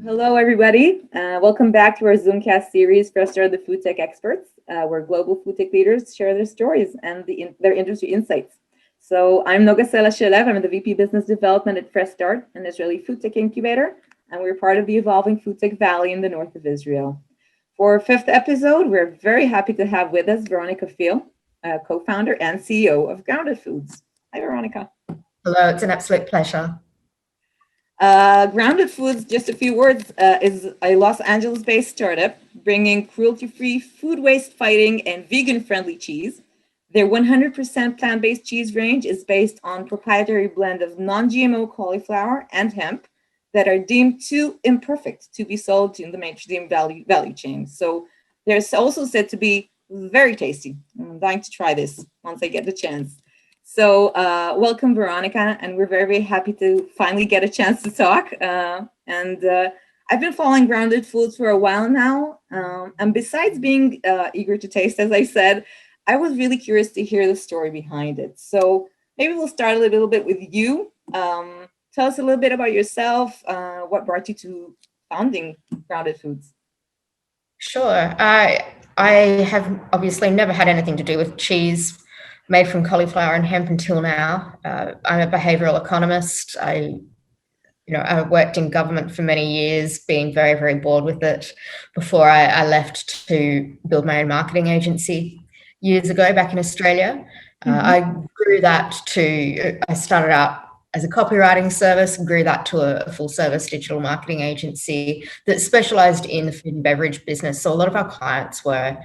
Hello, everybody. Welcome back to our ZoomCast series, First Are the FoodTech Experts, where global FoodTech leaders share their stories and their industry insights. So I'm Noga Shelev. I'm the VP Business Development at Fresh Start, an Israeli FoodTech incubator, and we're part of the evolving FoodTech Valley in the north of Israel. For our fifth episode, we're very happy to have with us Veronica Phil, co-founder and CEO of Grounded Foods. Hi, Veronica. Hello, it's an absolute pleasure. Grounded Foods, just a few words, is a Los Angeles-based startup bringing cruelty-free, food waste fighting, and vegan-friendly cheese. Their 100% plant-based cheese range is based on proprietary blend of non-GMO cauliflower and hemp that are deemed too imperfect to be sold in the mainstream value chain. So they're also said to be very tasty. I'm dying to try this once I get the chance. So welcome, Veronica, and we're very, very happy to finally get a chance to talk. I've been following Grounded Foods for a while now, and besides being eager to taste, as I said, I was really curious to hear the story behind it. So maybe we'll start a little bit with you. Tell us a little bit about yourself, what brought you to founding Grounded Foods? Sure. I have obviously never had anything to do with cheese made from cauliflower and hemp until now. I'm a behavioral economist. I worked in government for many years, being very, very bored with it before I left to build my own marketing agency years ago back in Australia. I grew that I started out as a copywriting service and grew that to a full service digital marketing agency that specialized in the food and beverage business. So a lot of our clients were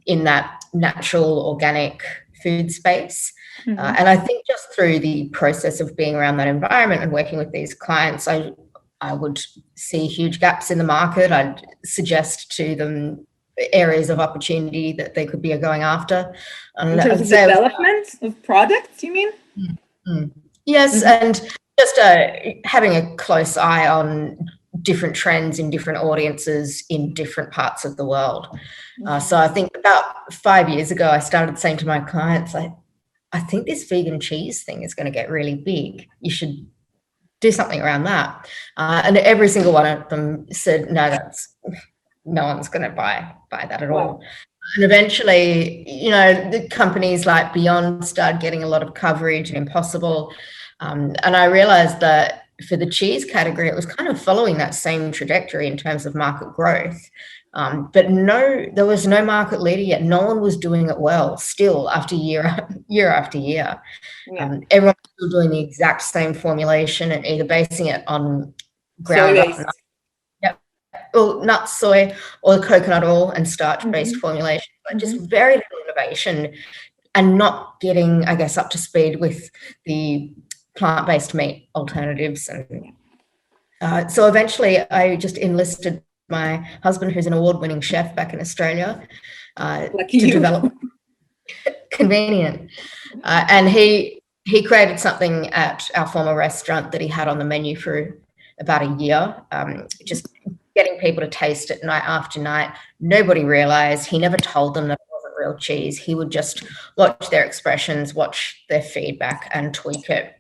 in that natural, organic food space. And I think just through the process of being around that environment and working with these clients, I would see huge gaps in the market. I'd suggest to them areas of opportunity that they could be going after. In terms of development of products, you mean? Yes, and just having a close eye on different trends in different audiences in different parts of the world. So I think about 5 years ago, I started saying to my clients, I think this vegan cheese thing is going to get really big. You should do something around that. And every single one of them said, no one's going to buy that at all. And eventually, the companies like Beyond started getting a lot of coverage and Impossible. And I realized that for the cheese category, it was kind of following that same trajectory in terms of market growth. But there was no market leader yet. No one was doing it well still after year after year. Yeah. Everyone was still doing the exact same formulation and either basing it on ground nuts, soy, or coconut oil and starch-based formulation. But just very little innovation and not getting, I guess, up to speed with the plant-based meat alternatives. And so eventually I just enlisted my husband, who's an award-winning chef back in Australia, to develop convenient. And he created something at our former restaurant that he had on the menu for about a year, just getting people to taste it night after night. Nobody realized. He never told them that it wasn't real cheese. He would just watch their expressions, watch their feedback, and tweak it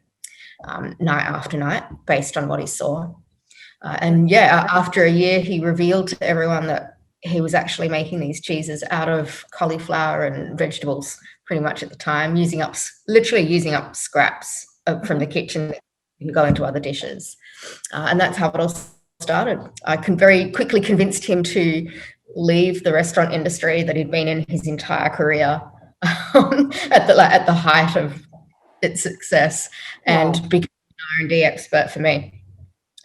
night after night based on what he saw. After a year, he revealed to everyone that he was actually making these cheeses out of cauliflower and vegetables pretty much at the time, literally using up scraps from the kitchen that can go into other dishes. And that's how it all started. I very quickly convinced him to leave the restaurant industry that he'd been in his entire career at the height of its success and become an R&D expert for me.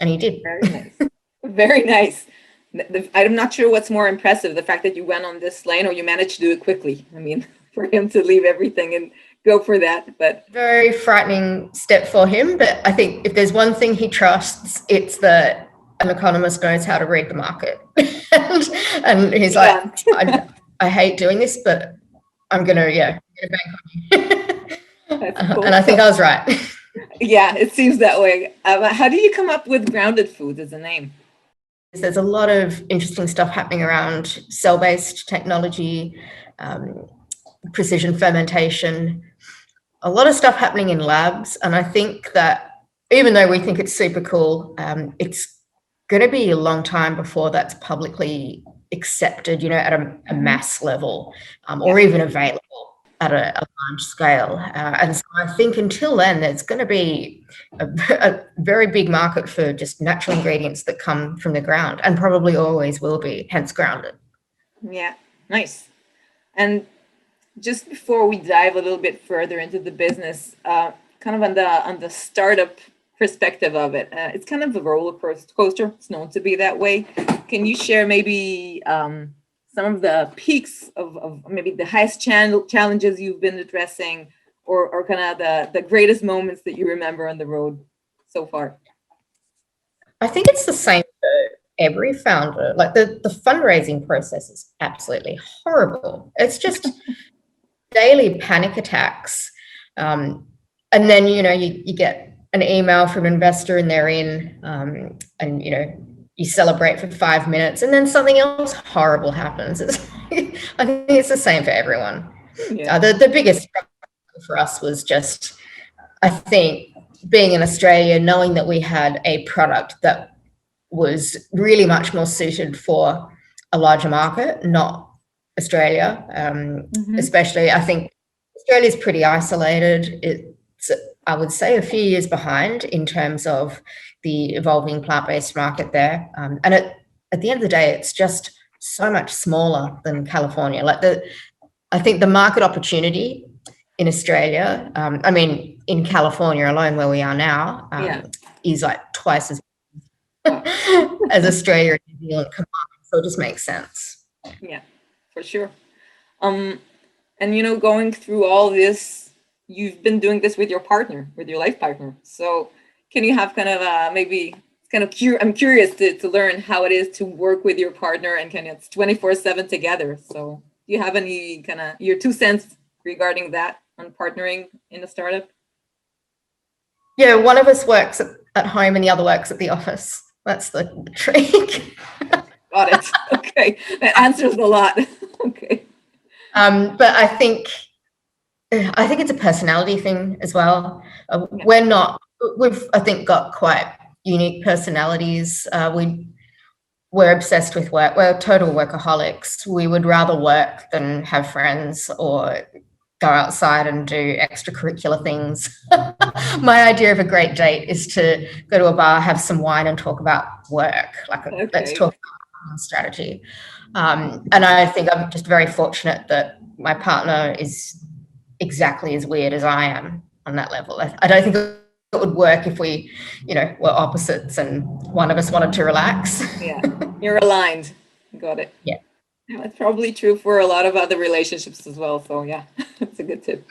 And he did. Very nice. Very nice. I'm not sure what's more impressive, the fact that you went on this lane or you managed to do it quickly. I mean, for him to leave everything and go for that. But very frightening step for him. But I think if there's one thing he trusts, it's that an economist knows how to read the market. and he's like, I hate doing this, but I'm going to, get a bank on you. Cool. And I think I was right. Yeah, it seems that way. How do you come up with Grounded Foods as a name? There's a lot of interesting stuff happening around cell-based technology, precision fermentation, a lot of stuff happening in labs. And I think that even though we think it's super cool, it's going to be a long time before that's publicly accepted, at a mass level, or even available at a large scale. And so I think until then, there's going to be a very big market for just natural ingredients that come from the ground, and probably always will be, hence grounded. Yeah, nice. And just before we dive a little bit further into the business, kind of on the startup perspective of it, it's kind of a roller coaster. It's known to be that way. Can you share maybe some of the peaks of maybe the highest challenges you've been addressing, or kind of the greatest moments that you remember on the road so far? I think it's the same for every founder. Like the fundraising process is absolutely horrible. It's just daily panic attacks. And then, you get an email from an investor and they're in, and, you celebrate for 5 minutes and then something else horrible happens. I think it's the same for everyone. Yeah. The biggest struggle for us was just, I think, being in Australia, knowing that we had a product that was really much more suited for a larger market, not Australia. Especially, I think Australia's pretty isolated. It's, I would say, a few years behind in terms of the evolving plant-based market there. And at the end of the day, it's just so much smaller than California. I think the market opportunity in Australia, in California alone, where we are now, is like twice as as Australia and New Zealand combined. So it just makes sense. Yeah, for sure. And going through all this, you've been doing this with your partner, with your life partner. So can you have kind of I'm curious to learn how it is to work with your partner and it's 24/7 together. So do you have any kind of your 2 cents regarding that on partnering in a startup? Yeah, one of us works at home and the other works at the office. That's the trick. Got it. Okay. That answers a lot. Okay. But I think it's a personality thing as well. We've, I think, got quite unique personalities. We're obsessed with work. We're total workaholics. We would rather work than have friends or go outside and do extracurricular things. My idea of a great date is to go to a bar, have some wine and talk about work. Let's talk about strategy. And I think I'm just very fortunate that my partner is exactly as weird as I am on that level. I don't think it would work if we, were opposites and one of us wanted to relax. Yeah, you're aligned. Got it. Yeah. That's probably true for a lot of other relationships as well. So yeah, that's a good tip.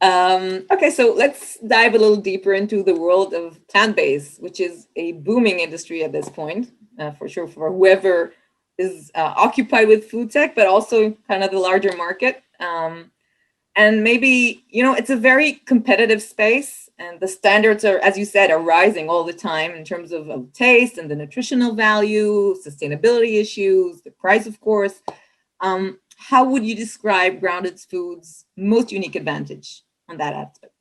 Okay, so let's dive a little deeper into the world of plant-based, which is a booming industry at this point, for sure, for whoever is occupied with food tech, but also kind of the larger market. And maybe, it's a very competitive space, and the standards are, as you said, are rising all the time in terms of taste and the nutritional value, sustainability issues, the price, of course. How would you describe Grounded Foods' most unique advantage on that aspect?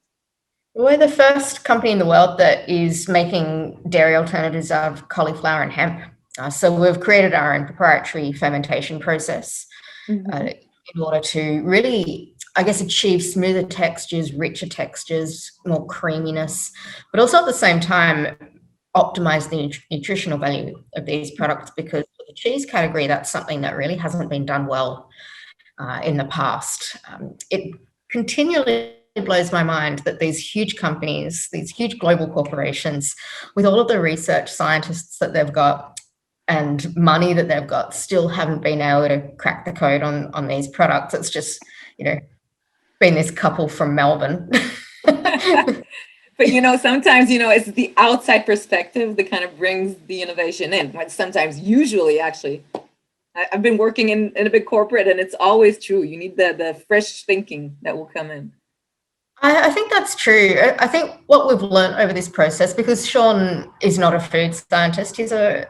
We're the first company in the world that is making dairy alternatives out of cauliflower and hemp. So we've created our own proprietary fermentation process in order to really, I guess, achieve smoother textures, richer textures, more creaminess, but also at the same time optimize the nutritional value of these products, because for the cheese category, that's something that really hasn't been done well in the past. It continually blows my mind that these huge companies, these huge global corporations, with all of the research scientists that they've got and money that they've got, still haven't been able to crack the code on these products. It's just, been this couple from Melbourne. But, sometimes, it's the outside perspective that kind of brings the innovation in. But sometimes, usually, actually, I've been working in a big corporate, and it's always true. You need the fresh thinking that will come in. I think that's true. I think what we've learned over this process, because Sean is not a food scientist, he's a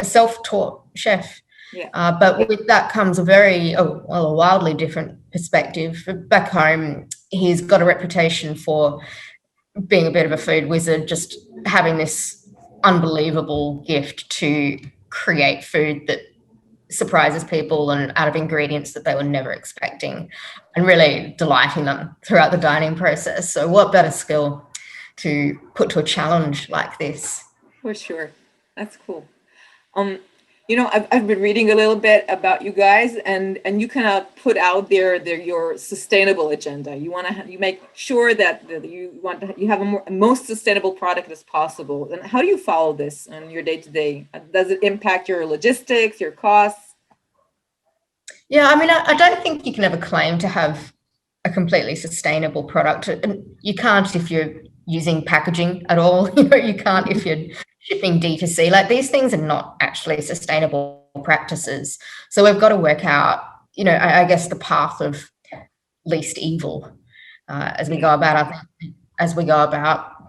self-taught chef. Yeah. But with that comes a wildly different perspective. Back home, he's got a reputation for being a bit of a food wizard, just having this unbelievable gift to create food that surprises people and out of ingredients that they were never expecting, and really delighting them throughout the dining process. So what better skill to put to a challenge like this? For sure. That's cool. I've been reading a little bit about you guys, and you kind of put out there your sustainable agenda. You make sure that you have a most sustainable product as possible. And how do you follow this on your day to day? Does it impact your logistics, your costs? Yeah, I mean, I don't think you can ever claim to have a completely sustainable product. And you can't if you're using packaging at all. You can't if you're shipping D2C. Like, these things are not actually sustainable practices. So we've got to work out, I guess, the path of least evil as we go about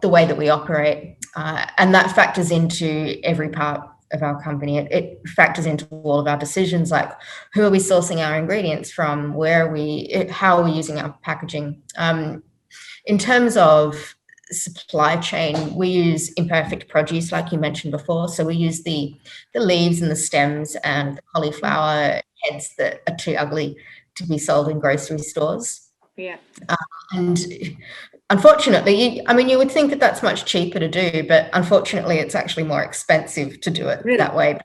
the way that we operate, and that factors into every part of our company. It factors into all of our decisions, like who are we sourcing our ingredients from, how are we using our packaging. In terms of supply chain, we use imperfect produce, like you mentioned before. So we use the leaves and the stems and the cauliflower heads that are too ugly to be sold in grocery stores. Yeah. And unfortunately, you would think that that's much cheaper to do, but unfortunately, it's actually more expensive to do it that way.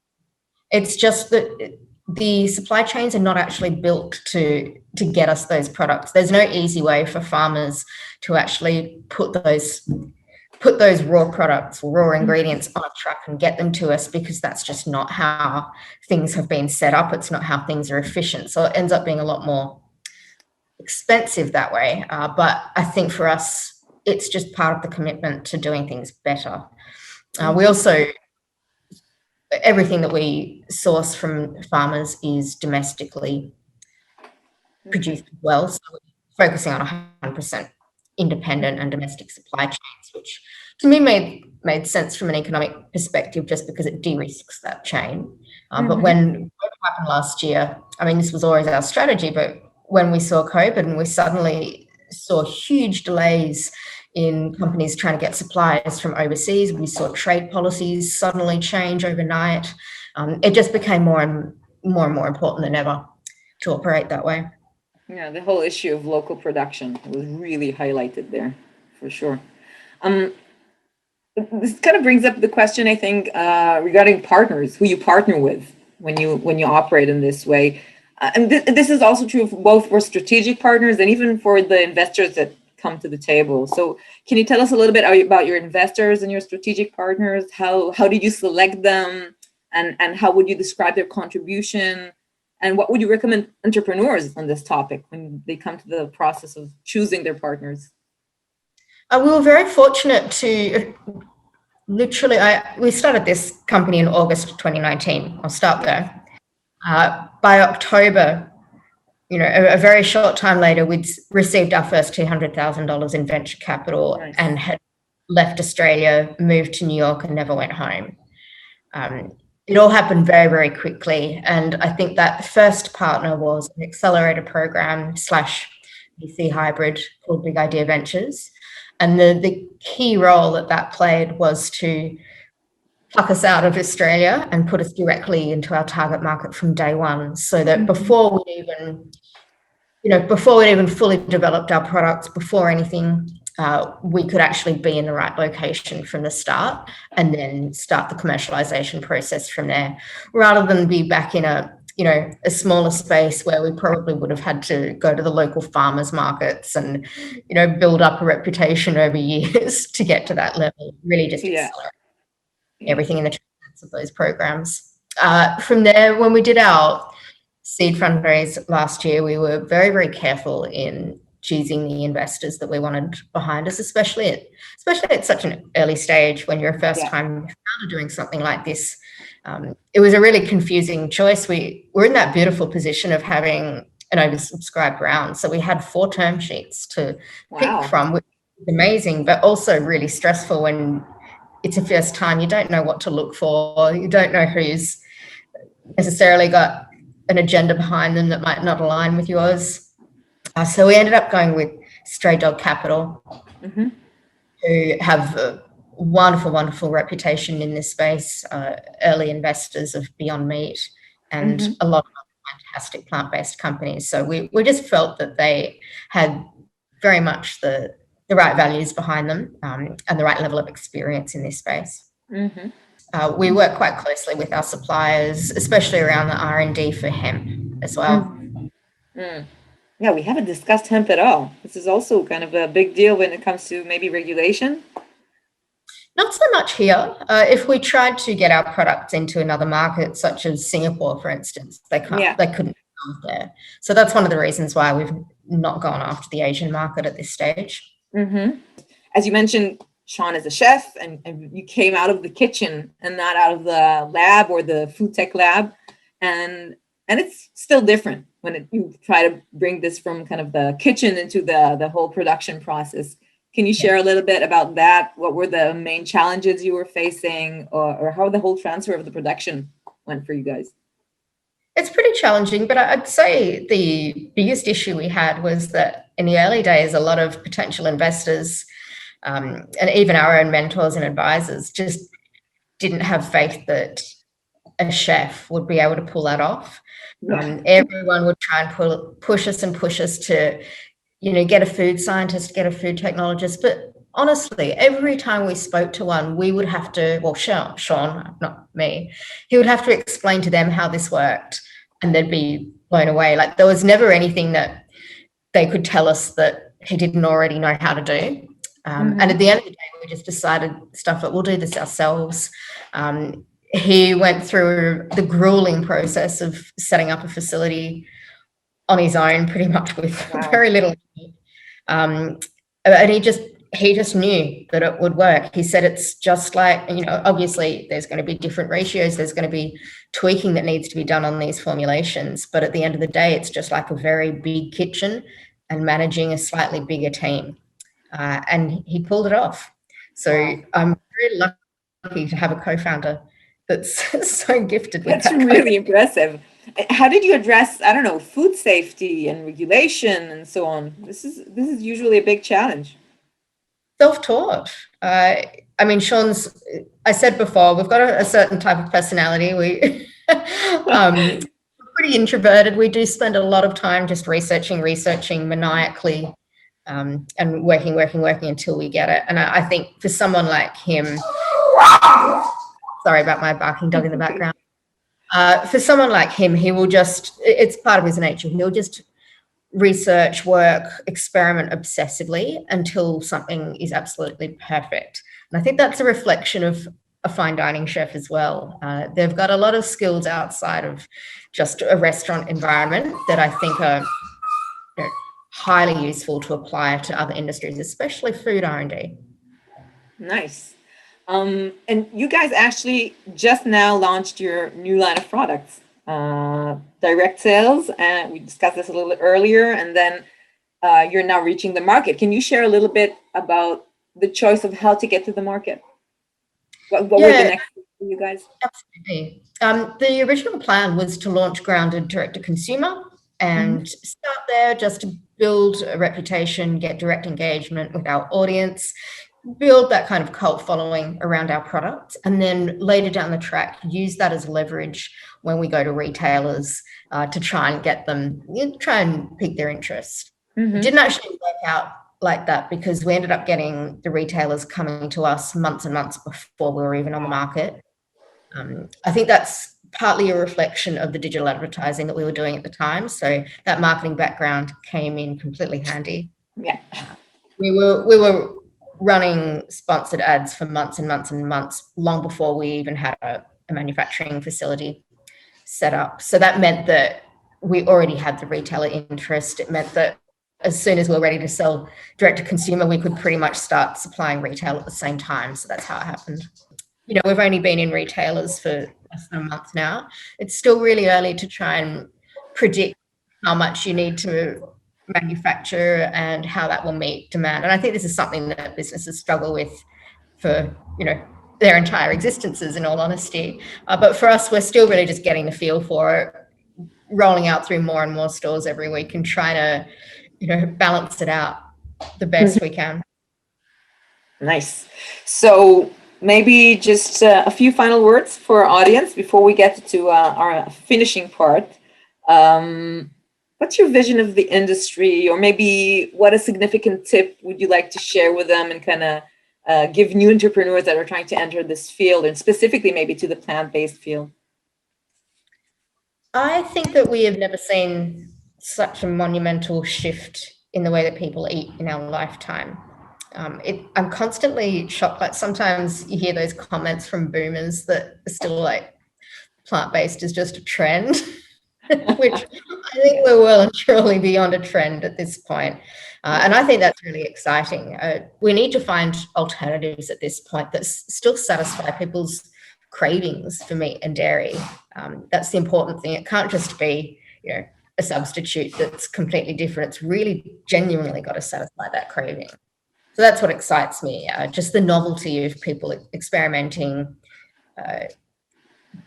It's just that the supply chains are not actually built to get us those products. There's no easy way for farmers to actually put those raw products or raw ingredients on a truck and get them to us, because that's just not how things have been set up. It's not how things are efficient. So it ends up being a lot more expensive that way. But I think for us, it's just part of the commitment to doing things better. We also, everything that we source from farmers is domestically produced as well. So we're focusing on 100% independent and domestic supply chains, which to me made sense from an economic perspective, just because it de-risks that chain. But when what happened last year, this was always our strategy, but when we saw COVID and we suddenly saw huge delays in companies trying to get supplies from overseas, we saw trade policies suddenly change overnight. It just became more and more important than ever to operate that way. Yeah, the whole issue of local production was really highlighted there, for sure. This kind of brings up the question, I think, regarding partners, who you partner with when you operate in this way. And this is also true both for strategic partners and even for the investors that come to the table. So can you tell us a little bit about your investors and your strategic partners? How did you select them, and how would you describe their contribution? And what would you recommend entrepreneurs on this topic when they come to the process of choosing their partners? We were very fortunate to we started this company in August 2019. I'll start there. By October, a very short time later, we'd received our first $200,000 in venture capital. Nice. And had left Australia, moved to New York, and never went home. It all happened very, very quickly. And I think that first partner was an accelerator program / VC hybrid called Big Idea Ventures. And the key role that played was to pluck us out of Australia and put us directly into our target market from day one, so that before we'd even fully developed our products, before anything, we could actually be in the right location from the start, and then start the commercialization process from there, rather than be back in a smaller space where we probably would have had to go to the local farmers markets and, build up a reputation over years to get to that level. Really just accelerate everything in the transits of those programs. From there, when we did our seed fundraise last year, we were very, very careful in choosing the investors that we wanted behind us, especially at such an early stage when you're a first-time founder doing something like this. It was a really confusing choice. We're in that beautiful position of having an oversubscribed round, so we had 4 term sheets to pick from, which was amazing, but also really stressful when it's a first time. You don't know what to look for. You don't know who's necessarily got an agenda behind them that might not align with yours. So we ended up going with Stray Dog Capital, who have wonderful reputation in this space, early investors of Beyond Meat and a lot of fantastic plant-based companies. So we just felt that they had very much the right values behind them, and the right level of experience in this space. We work quite closely with our suppliers, especially around the R&D for hemp as well. Yeah, we haven't discussed hemp at all. This is also kind of a big deal when it comes to maybe regulation. Not so much here. If we tried to get our products into another market, such as Singapore, for instance, they couldn't go there. So that's one of the reasons why we've not gone after the Asian market at this stage. As you mentioned, Sean is a chef, and you came out of the kitchen and not out of the lab or the FoodTech lab, and it's still different when you try to bring this from kind of the kitchen into the whole production process. Can you share a little bit about that? What were the main challenges you were facing, or how the whole transfer of the production went for you guys? It's pretty challenging, but I'd say the biggest issue we had was that in the early days, a lot of potential investors, and even our own mentors and advisors, just didn't have faith that a chef would be able to pull that off. Everyone would try and push us to, get a food scientist, get a food technologist. But honestly, every time we spoke to one, we would have to, Sean, not me, he would have to explain to them how this worked, and they'd be blown away. Like, there was never anything that they could tell us that he didn't already know how to do. And at the end of the day, we just decided, stuff it, we'll do this ourselves. He went through the grueling process of setting up a facility on his own, pretty much with very little. And he just knew that it would work. He said it's just like, obviously there's going to be different ratios. There's going to be tweaking that needs to be done on these formulations. But at the end of the day, it's just like a very big kitchen and managing a slightly bigger team. And he pulled it off. So I'm very lucky to have a co-founder that's so gifted with that. That's really impressive. How did you address, food safety and regulation and so on? This is usually a big challenge. Self-taught. Sean's, I said before, we've got a certain type of personality. We're pretty introverted. We do spend a lot of time just researching maniacally, and working until we get it. And I think for someone like him, sorry about my barking dog in the background. For someone like him, he will it's part of his nature. He'll just research, work, experiment obsessively until something is absolutely perfect. And I think that's a reflection of a fine dining chef as well. They've got a lot of skills outside of just a restaurant environment that I think are highly useful to apply to other industries, especially food R&D. Nice. And you guys actually just now launched your new line of products, direct sales, and we discussed this a little earlier, and then you're now reaching the market. Can you share a little bit about the choice of how to get to the market? What were the next steps for you guys? Absolutely. The original plan was to launch grounded direct to consumer and start there just to build a reputation, get direct engagement with our audience, build that kind of cult following around our product, and then later down the track, use that as leverage when we go to retailers to try and get them, try and pique their interest. It didn't actually work out like that because we ended up getting the retailers coming to us months and months before we were even on the market. I think that's partly a reflection of the digital advertising that we were doing at the time. So that marketing background came in completely handy. Yeah. We were running sponsored ads for months and months and months, long before we even had a manufacturing facility set up. So that meant that we already had the retailer interest. It meant that as soon as we were ready to sell direct to consumer, we could pretty much start supplying retail at the same time. So that's how it happened. We've only been in retailers for less than a month now. It's still really early to try and predict how much you need to manufacture and how that will meet demand. And I think this is something that businesses struggle with for, their entire existences, in all honesty. But for us, we're still really just getting the feel for it, rolling out through more and more stores every week and trying to, balance it out the best we can. Nice. So maybe just a few final words for our audience before we get to our finishing part. What's your vision of the industry, or maybe what a significant tip would you like to share with them and kind of give new entrepreneurs that are trying to enter this field, and specifically maybe to the plant-based field? I think that we have never seen such a monumental shift in the way that people eat in our lifetime. I'm constantly shocked. Like sometimes you hear those comments from boomers that are still like plant-based is just a trend, which I think we're well and truly beyond a trend at this point. And I think that's really exciting. We need to find alternatives at this point that still satisfy people's cravings for meat and dairy. That's the important thing. It can't just be, a substitute that's completely different. It's really genuinely got to satisfy that craving. So that's what excites me, just the novelty of people experimenting,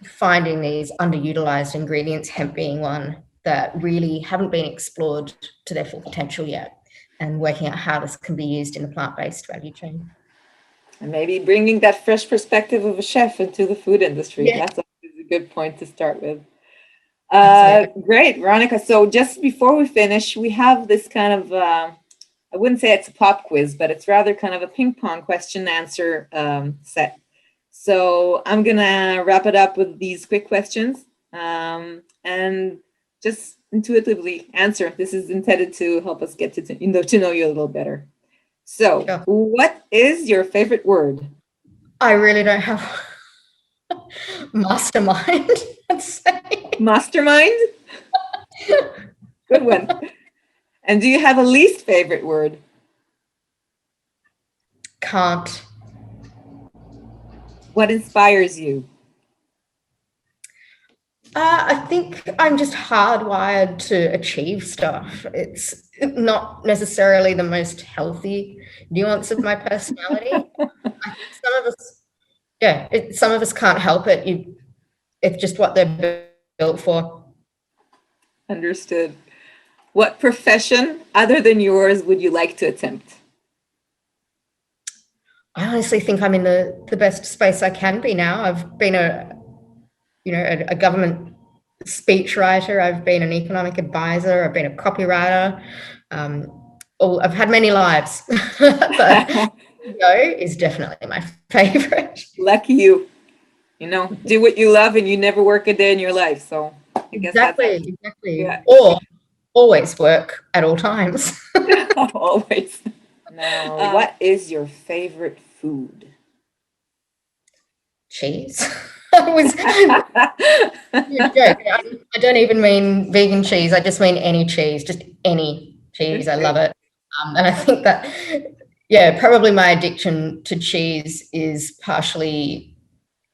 finding these underutilized ingredients, hemp being one, that really haven't been explored to their full potential yet, and working out how this can be used in the plant-based value chain. And maybe bringing that fresh perspective of a chef into the food industry. Yeah. That's always a good point to start with. Great, Veronica. So just before we finish, we have this kind of, I wouldn't say it's a pop quiz, but it's rather kind of a ping pong question answer set. So I'm going to wrap it up with these quick questions and just intuitively answer. This is intended to help us get to know you a little better. So sure. What is your favorite word? I really don't have mastermind. Mastermind? Good one. And do you have a least favorite word? Can't. What inspires you? I think I'm just hardwired to achieve stuff. It's not necessarily the most healthy nuance of my personality. Some of us can't help it. It's just what they're built for. Understood. What profession other than yours would you like to attempt? I honestly think I'm in the best space I can be now. I've been a government speechwriter. I've been an economic advisor. I've been a copywriter. I've had many lives, but is definitely my favorite. Lucky you. Do what you love and you never work a day in your life. So I guess exactly. Yeah. Or always work at all times. Always. Now, what is your favorite food? Cheese. I don't even mean vegan cheese. I just mean any cheese, just any cheese. I love it. And I think that, probably my addiction to cheese is partially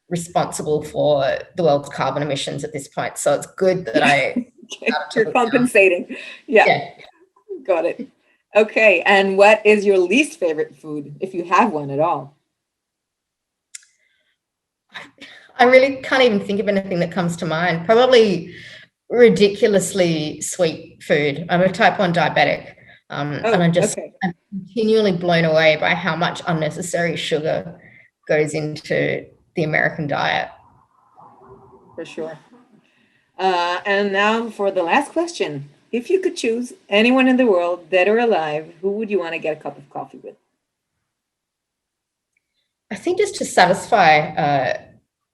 responsible for the world's carbon emissions at this point. So it's good that you're compensating. Yeah. Got it. Okay. And what is your least favorite food, if you have one at all? I really can't even think of anything that comes to mind. Probably ridiculously sweet food. I'm a type 1 diabetic. And I'm continually blown away by how much unnecessary sugar goes into the American diet. For sure. And now for the last question. If you could choose anyone in the world, dead or alive, who would you want to get a cup of coffee with? I think just to satisfy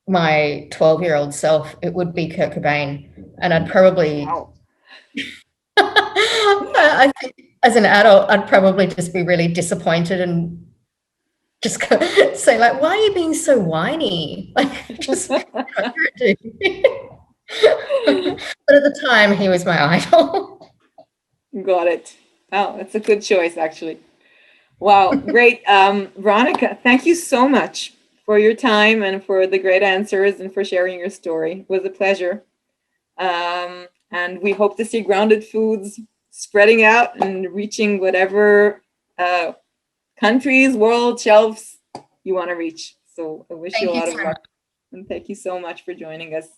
my 12-year-old self, it would be Kurt Cobain. And I'd probably... Wow. I think as an adult, I'd probably just be really disappointed and just say, like, why are you being so whiny? Like, just But at the time, he was my idol. Got it. Oh, that's a good choice, actually. Wow, great. Veronica, thank you so much for your time and for the great answers and for sharing your story. It was a pleasure. And we hope to see Grounded Foods spreading out and reaching whatever countries, world shelves you want to reach. So I wish you a lot of luck. And thank you so much for joining us.